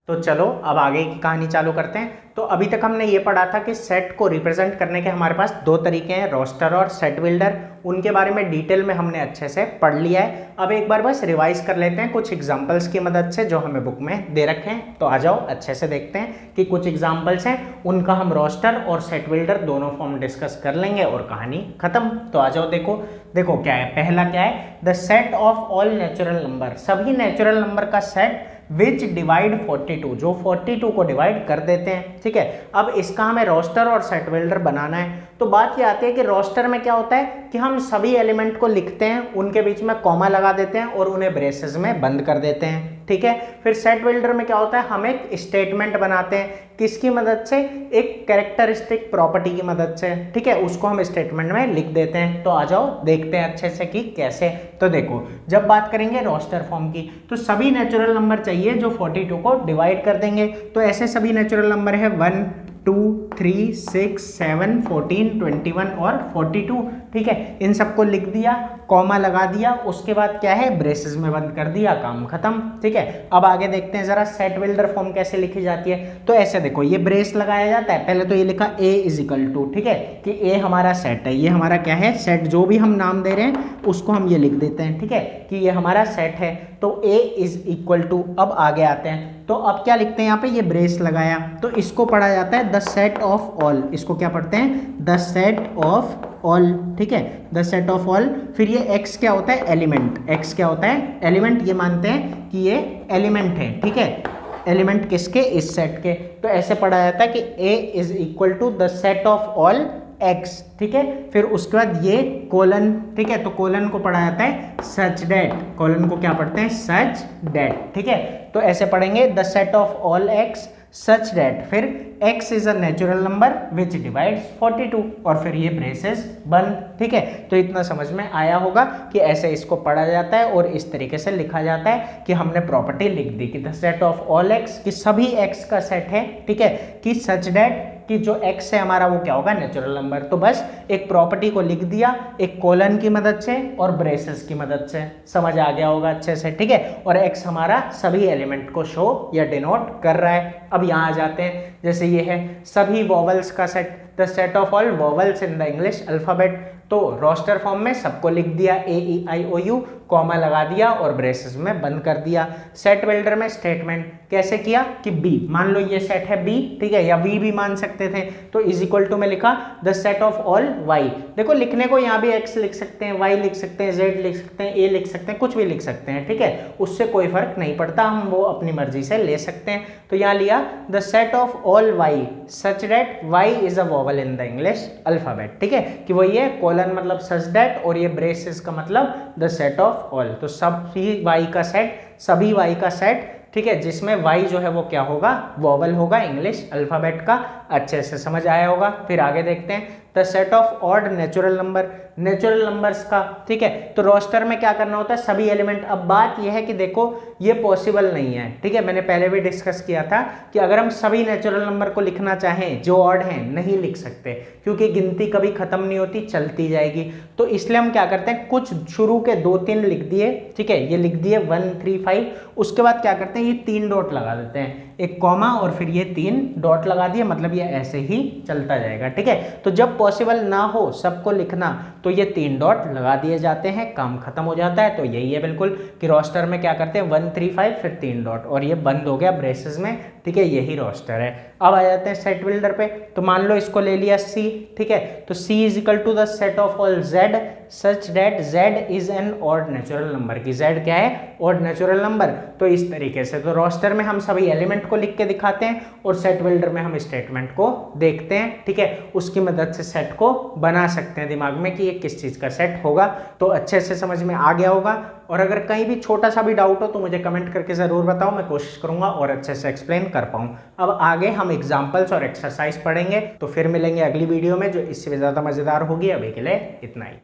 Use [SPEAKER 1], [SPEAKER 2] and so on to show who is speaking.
[SPEAKER 1] तो चलो अब आगे की कहानी चालू करते हैं। तो अभी तक हमने ये पढ़ा था कि सेट को रिप्रेजेंट करने के हमारे पास दो तरीके हैं, रोस्टर और सेट बिल्डर। उनके बारे में डिटेल में हमने अच्छे से पढ़ लिया है। अब एक बार बस रिवाइज कर लेते हैं कुछ एग्जांपल्स की मदद से जो हमें बुक में दे रखे हैं। तो आ जाओ अच्छे से देखते हैं कि कुछ एग्जाम्पल्स हैं, उनका हम रोस्टर और सेट बिल्डर दोनों फॉर्म डिस्कस कर लेंगे और कहानी खत्म। तो आ जाओ देखो देखो क्या है, पहला क्या है, the set of all natural number, सभी नेचुरल नंबर का सेट विच डिवाइड 42, जो 42 को डिवाइड कर देते हैं। ठीक है, अब इसका हमें रोस्टर और सेट बिल्डर बनाना है। तो बात ये आती है कि रोस्टर में क्या होता है कि हम सभी एलिमेंट को लिखते हैं, उनके बीच में कॉमा लगा देते हैं और उन्हें ब्रेसेस में बंद कर देते हैं। ठीक है, फिर सेट बिल्डर में क्या होता है, हम एक स्टेटमेंट बनाते हैं, किसकी मदद से, एक कैरेक्टरिस्टिक प्रॉपर्टी की मदद से। ठीक है, उसको हम स्टेटमेंट में लिख देते हैं। तो आ जाओ देखते हैं अच्छे से कि कैसे। तो देखो, जब बात करेंगे रोस्टर फॉर्म की, तो सभी नेचुरल नंबर चाहिए जो 42 को डिवाइड कर देंगे। तो ऐसे सभी नेचुरल नंबर है 1 2 3 6 7 14 21 और 42। ठीक है, इन सबको लिख दिया, कॉमा लगा दिया, उसके बाद क्या है, ब्रेसेस में बंद कर दिया, काम खत्म। ठीक है, अब आगे देखते हैं जरा सेट बिल्डर फॉर्म कैसे लिखी जाती है। तो ऐसे देखो, ये ब्रेस लगाया जाता है, पहले तो ये लिखा a इज इक्वल टू, ठीक है, कि a हमारा सेट है, ये हमारा क्या है, सेट, जो भी हम नाम दे रहे हैं उसको हम ये लिख देते हैं। ठीक है, कि ये हमारा सेट है, तो a इज इक्वल टू, अब आगे आते हैं, तो अब क्या लिखते हैं यहाँ पे, ये ब्रेस लगाया, तो इसको पढ़ा जाता है द सेट ऑफ ऑल, इसको क्या पढ़ते हैं, द सेट ऑफ ऑल। ठीक है, द सेट ऑफ ऑल। फिर ये x क्या होता है, एलिमेंट, x क्या होता है, एलिमेंट, ये मानते हैं कि ये एलिमेंट है। ठीक है, एलिमेंट किसके, इस सेट के। तो ऐसे पढ़ा जाता है कि a is equal to the set of all x। ठीक है, फिर उसके बाद ये कोलन, ठीक है, तो कोलन को पढ़ा जाता है सच डेट, कोलन को क्या पढ़ते हैं, सच डेट। ठीक है, तो ऐसे पढ़ेंगे the set of all x such that, फिर x is a natural number which divides 42 और फिर ये ब्रेसेस बंद। ठीक है, तो इतना समझ में आया होगा कि ऐसे इसको पढ़ा जाता है और इस तरीके से लिखा जाता है कि हमने प्रॉपर्टी लिख दी कि the set of all x, कि सभी x का सेट है। ठीक है, कि सच डेट, कि जो x है हमारा वो क्या होगा, नेचुरल नंबर। तो बस एक प्रॉपर्टी को लिख दिया एक कोलन की मदद से और ब्रेसेस की मदद से, समझ आ गया होगा अच्छे से। ठीक है, और x हमारा सभी एलिमेंट को शो या डिनोट कर रहा है। अब यहाँ आ जाते हैं, जैसे ये है सभी वॉवल्स का set, the set of all vowels in the English alphabet. तो रोस्टर फॉर्म में सबको लिख दिया AEIOU, कॉमा लगा दिया और ब्रेसेस में बंद कर दिया। सेट बिल्डर में स्टेटमेंट कैसे किया कि B, मान लो ये सेट है B, ठीक है, या V भी मान सकते थे, तो इज इक्वल टू में लिखा the set of all Y। देखो लिखने को यहाँ भी X लिख सकते हैं, Y लिख सकते हैं, Z लिख सकते हैं, A लिख सकते हैं, कुछ भी लिख सकते हैं। ठीक है, उससे कोई फर्क नहीं पड़ता, हम वो अपनी मर्जी से ले सकते हैं। तो यहाँ लिया the set of all Y such that Y is a vowel in the English alphabet. ठीक है, कि वो ये कोलन मतलब सच डेट और ये ब्रेसेस का मतलब द सेट ऑफ ऑल। तो सभी Y का सेट, सभी Y का सेट, ठीक है, जिसमें Y जो है वो क्या होगा, वॉवल होगा इंग्लिश अल्फाबेट का। अच्छे से समझ आया होगा। फिर आगे देखते हैं the set of odd natural number, natural numbers का। ठीक है, तो रोस्टर में क्या करना होता है, सभी एलिमेंट। अब बात यह है कि देखो ये पॉसिबल नहीं है। ठीक है, मैंने पहले भी डिस्कस किया था कि अगर हम सभी नेचुरल नंबर को लिखना चाहें जो ऑड हैं, नहीं लिख सकते, क्योंकि गिनती कभी खत्म नहीं होती, चलती जाएगी। तो इसलिए हम क्या करते हैं, कुछ शुरू के 2-3 लिख दिए। ठीक है, ये लिख दिए 1 3 5, उसके बाद क्या करते हैं, ये 3 डॉट लगा देते हैं, एक कॉमा और फिर ये 3 डॉट लगा दिए, मतलब ये ऐसे ही चलता जाएगा। ठीक है, तो जब पॉसिबल ना हो सबको लिखना तो ये 3 डॉट लगा दिए जाते हैं, काम खत्म हो जाता है। तो यही है बिल्कुल कि रोस्टर में क्या करते हैं 1 3 5 फिर 3 डॉट और ये बंद हो गया ब्रेसेस में। ठीक है, यही रोस्टर है। अब आ जाते हैं सेट बिल्डर पे। तो मान लो इसको ले लिया C। ठीक है, तो C is equal to the set of all Z such that Z is an odd natural number, की Z क्या है, ऑड नेचुरल नंबर। तो इस तरीके से तो रोस्टर में हम सभी एलिमेंट को लिख के दिखाते हैं और सेट बिल्डर में हम स्टेटमेंट को देखते हैं। ठीक है, उसकी मदद से सेट को बना सकते हैं दिमाग में कि ये किस चीज का सेट होगा। तो अच्छे से समझ में आ गया होगा। और अगर कहीं भी छोटा सा भी डाउट हो तो मुझे कमेंट करके ज़रूर बताओ, मैं कोशिश करूंगा और अच्छे से एक्सप्लेन कर पाऊँ। अब आगे हम एग्जाम्पल्स और एक्सरसाइज पढ़ेंगे, तो फिर मिलेंगे अगली वीडियो में जो इससे भी ज़्यादा मज़ेदार होगी। अभी के लिए इतना ही।